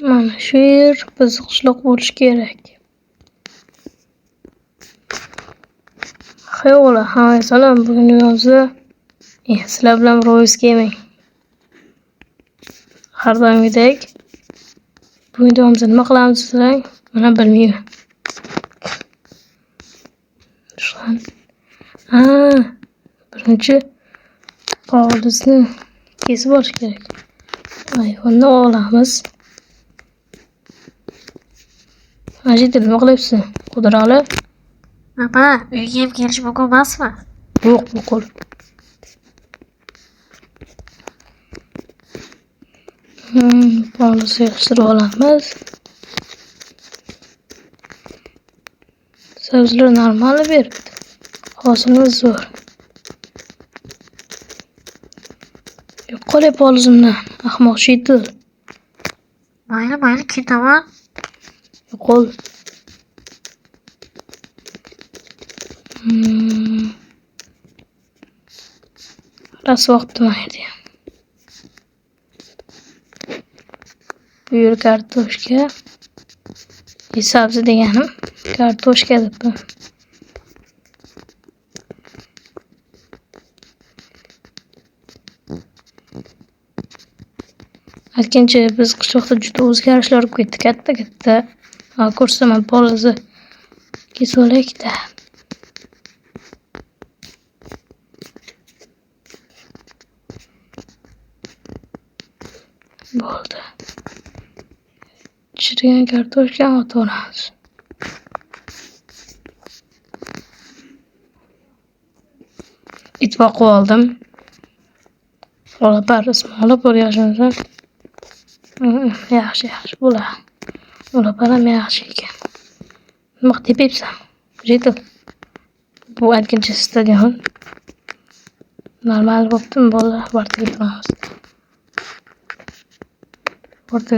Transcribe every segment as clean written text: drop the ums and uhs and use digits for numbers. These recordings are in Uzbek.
Mana shu yer bizning qishloq bo'lishi kerak. Hey o'g'lar, hammaga salom. Bugun yozda sizlar bilan ro'yis gaming. Har doimgidek bugun videomizda nima qilamiz desang, mana bilmayman. Birinchi polizni kesib olish kerak. iPhone'ni olamiz. Majid, nima qilyapsan? Qudrali? Baba, uyga ham kelish mumkin emasmi? Yo'q, bu qo'l. Polizni yig'ishtirib olamiz. Sabzilar normal beribdi. Hosilimiz zo'r. Yo'qolay polizimdan, ahmoq shiydi. Mayli, ketaman. Yo'qol. Ras vaqti maydi. Bu yer kartoshka. Sabzi deganim kartoshka deb. Aytgancha biz qishloqda juda o'zgarishlar bo'lib ketdi, katta. Ko'rsaman polizni kesib olaylik-da. Bo'ldi. Chirigan kartoshkani otib olamiz. It boqib oldim. Olapar ismolib yaxshimisan? Yaxshi bo'ladi. Olapar ham yaxshi ekan. Nima tepibsan? Jetil. Bu aytgancha stadion. Normal bo'ptimi bolalar? Bartiga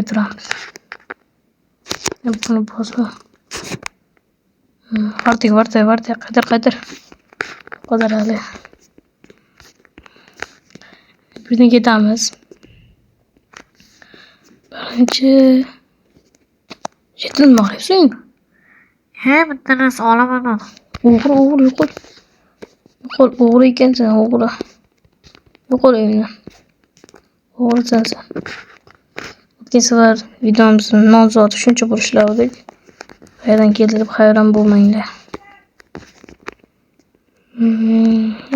turamiz. Buni bosma. Bartiga qaytar. Qodarali. Birdan ketamiz. Birinchi Jetil nima qilyapsan? Bitta narsa olaman. O'g'ri, yo'qol. O'g'ri ekansan, o'g'ri. Yo'qol uyimdan. O'g'risan sen. O'tgan safar videomizni nomzodi shuncha bo'lishladik. Qayerdan keldi deb hayron bo'lmanglar.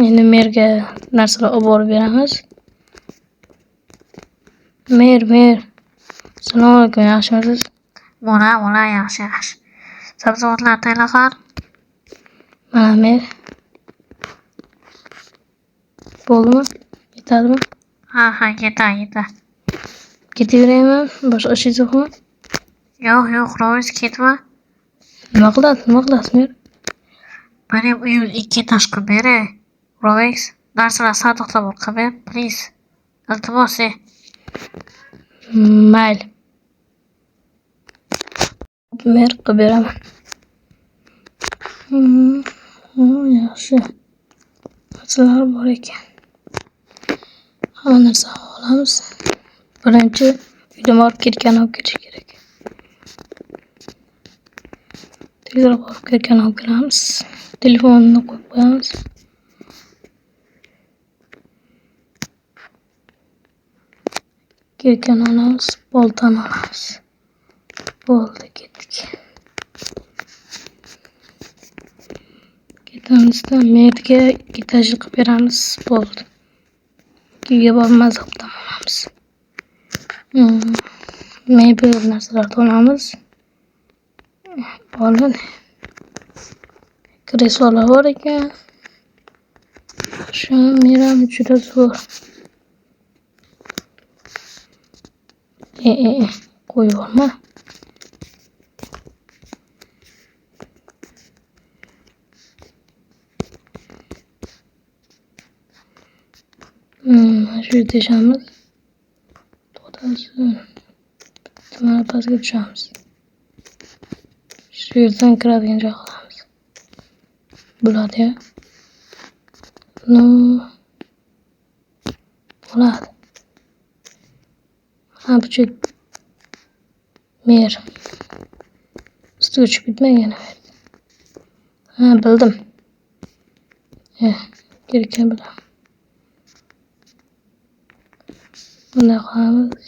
Endi merga narsalar olib borib beramiz. Mer. Assalomu alaykum, yaxshimisiz? Bo'la, yaxshi. Sabzavotlar tayyorlar. Mana mer. Bo'ldimi? Yetadimi? Ha, yeta. Ketaveraymi? Boshqa ish yo'qmi? Yo'q, ro'yis ketma. Nima qilasiz mer? Benim uyim 2 tashqi beri. Ro'yis, narsalar sandiqda qilib ber, please. Iltimos. Mayli. Mer qilib beraman. Yaxshi. Narsalar bor ekan. Hamma narsani olamiz. Birinchi uydan olib ketgan olib ketish kerak. Tezroq olib ketgan olib kelamiz. Telefonni qo'yib qo'yamiz. Ketgan olamiz, boltani olamiz. Bo'ldi, ketdik. Ketamizda merga etajli qilib beramiz. Bo'ldi. Uyga borib maza qilib olamiz. Mebel narsalarni olamiz. Bo'ldi. Kreslolar bor ekan. Shu meram juda zo'r. Qo'yvorma. Shu yerda ishamiz. To'xtasin. Mana pastga tushamiz. Shu yerdan kiradigan joy qilamiz. Bo'ladi-ya. Bo'ladi. Ha, bu chet. Mer. Ustiga tushib ketmagan. Ha, bildim. Kerakkan bilaman. Bunday qilamiz.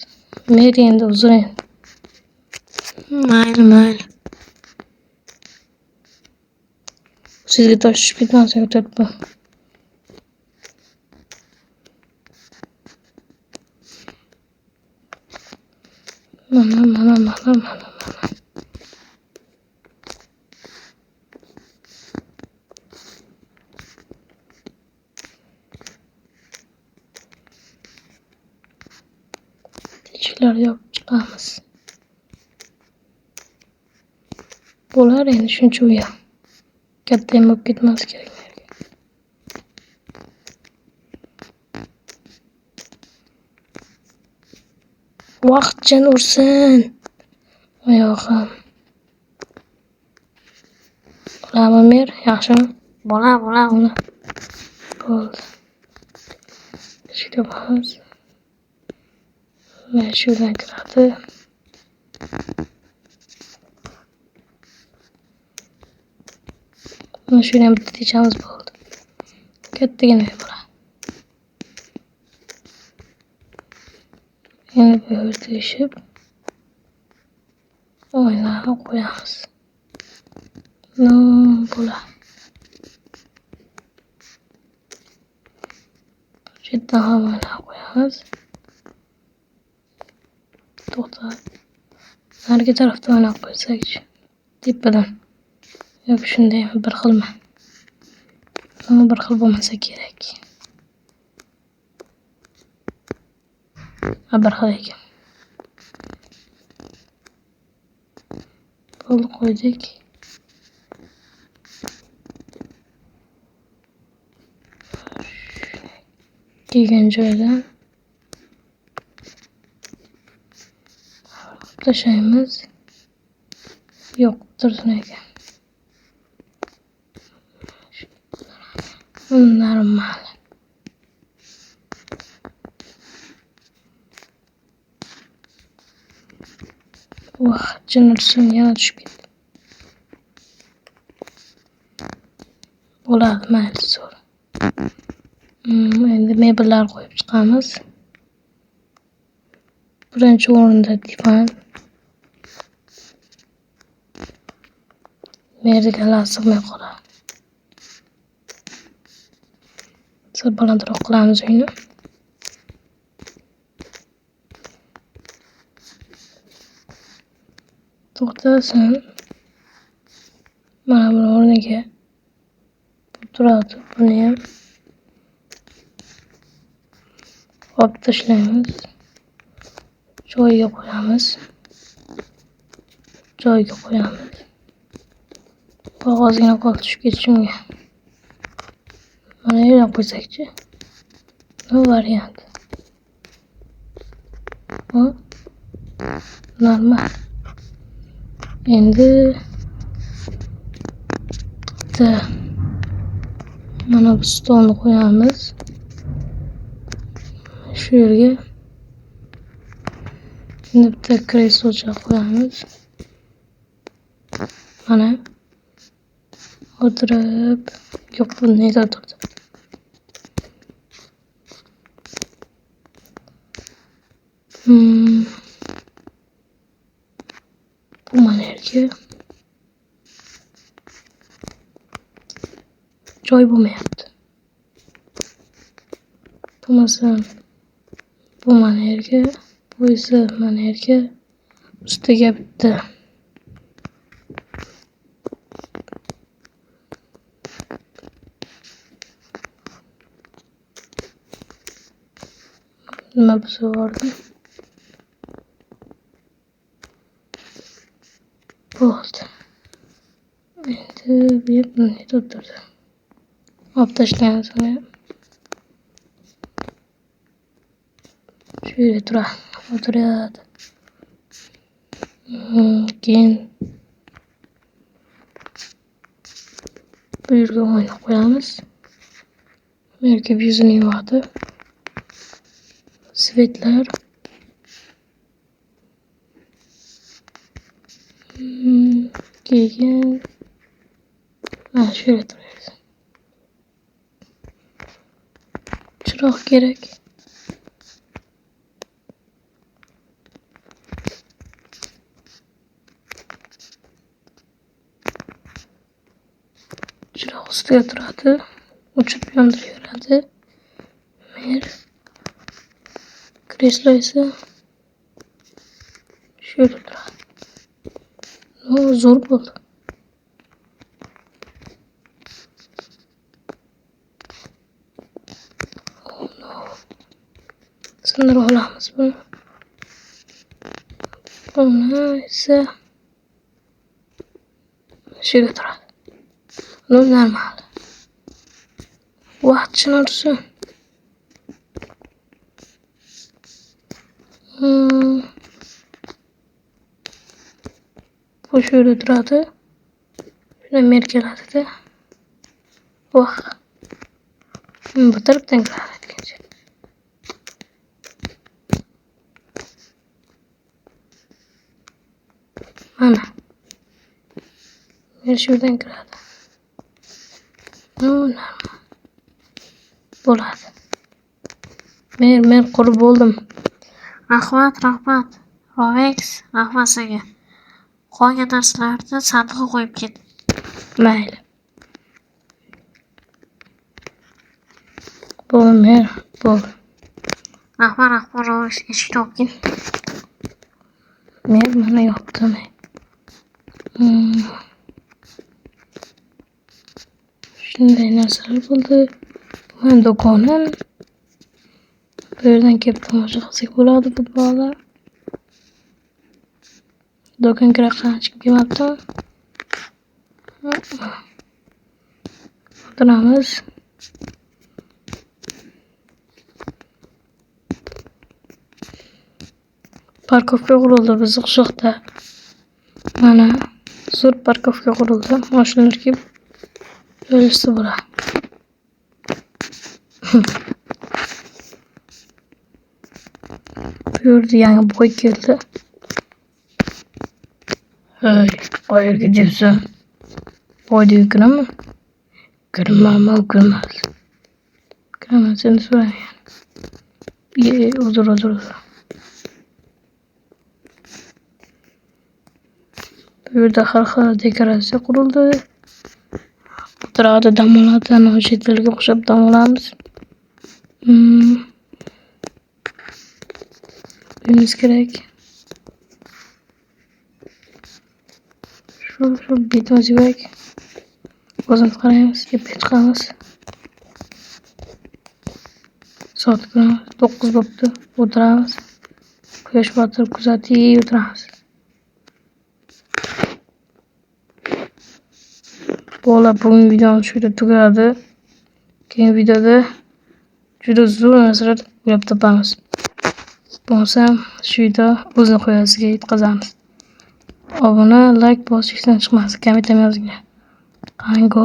Mer endi uzr endi. Mayli. Sizga tosh tushib ketmasin, ko'tarib. Mana. Eshiklarni yopib chiqamiz. Bo'lar endi shuncha uya. Katta ham bo'lib ketmas kerak. Vaqtcha ursin. Oyog'im. Bo'ladimi mer? Yaxshimi? Bo'ladi. Bo'ldi. Eshikda bo'lamiz. Mana shu yo'ldan kiradi. Mana shuni ham bitta techamiz bo'ldi. Kattagina bo'ladi. Endi bu yerga teshib oynalarni qo'yamiz. Bo'ladi. Bu yerdan ham oynalarni qo'yamiz. To'xtat. Narigi tarafda o'ynab qo'ysak-chi. Tepadan. Yo'q, shundaymi? Bir xilmi? Bir xil bo'lmasa kerak. Bir xil ekan. Bo'ldi, qo'ydik. Kelgan joydan tashlaymiz. Yo'q, tursin ekan. Normal. Jinursin yana tushib ketdi. Bo'ladi, mayli, zo'r. Endi mebellar qo'yib chiqamiz. Birinchi o'rinda divan. Merdivenlar sig'may qoladi. Sal balandroq qilamiz uyni. To'xtasin. Mana buni o'rniga turadi. Buni ham olib tashlaymiz. Joyiga qo'yamiz. Qog'ozgina qoldi tushib ketishimga. Mana yerdan qo'ysak-chi. Bu variant. Normal. Endi mana bu stolni qo'yamiz. Shu yerga bitta kreslocha qo'yamiz. Mana o'tirib, yo'q, bunday o'tirdi. Bu mana yerga joy bo'lmayapti. Bo'lmasa bu mana yerga, bu esa mana yerga, ustiga bitta nima bo'lardi? Bo'ldi. Endi bu yerni o'tirdi. Olib tashlaymiz uni. Shu yerga o'tiradi. Keyin bu yerga oyna qo'yamiz. Bu yerga yuzini yuvadi. Svetlar. Keyin mana shu yerda turamiz. Chiroq kerak. Chiroq ustiga turadi. O'chirib yondiraveradi. Mer kreslo esa shu yerda turadi. No, zo'r bo'ldi. Sindirib olamiz buni. Buni esa shu yerga turadi. No, normal. Vaqt chinorsin. Bu shu yerda turadi. Shuna mer keladi-da. Vaqt. Bu tarafdan kiradi aytgancha. Mana. Mer shu yerdan kiradi. Normal. Bo'ladi. Mer qurib bo'ldim. Rahmat. Rovex, rahmat sizga. Qolgan narsalarni sanduqqa qo'yib ket. Mayli. Mer, bo'l. Rahmat, Rovex, eshikni o'pgin. Mer mana yopdim. Shunday narsalar bo'ldi. Bu ham do'konim. Bu yerdan kelib tomosha qilsak bo'ladi futbolni. Do'konga chiqib kelmabdim. O'tiramiz. Parkovka qurildi bizning qishloqda. Mana zo'r parkovka qurildi. Mashinalar kelib joylashsa bo'ladi. Bu yerda yangi boy keldi. Hey, qayerga jibsan? Boyga kiraman. Kiraman. Kiraman seni so'ragan. Uzr. Bu yerda har xil dekoratsiya qurildi. O'tiradi, dam oladi. Ana chet elga o'xshab dam olamiz. Uyimiz kerak. Shu betimiz kerak. O'zimiz qaraymiz, epga chiqamiz. Soat 9 bo'libdi. O'tiramiz. Quyosh botib kuzatib o'tiramiz. Bo'ldi, bugun videomiz shu yerda tugadi. Keyingi videoda juda zo'r narsalar o'ylab topamiz. Bo'lsa, shu video o'zini qo'yasiga yetkazamiz. Obuna, like bosishdan chiqmasin, kommentar yozinglar. Qango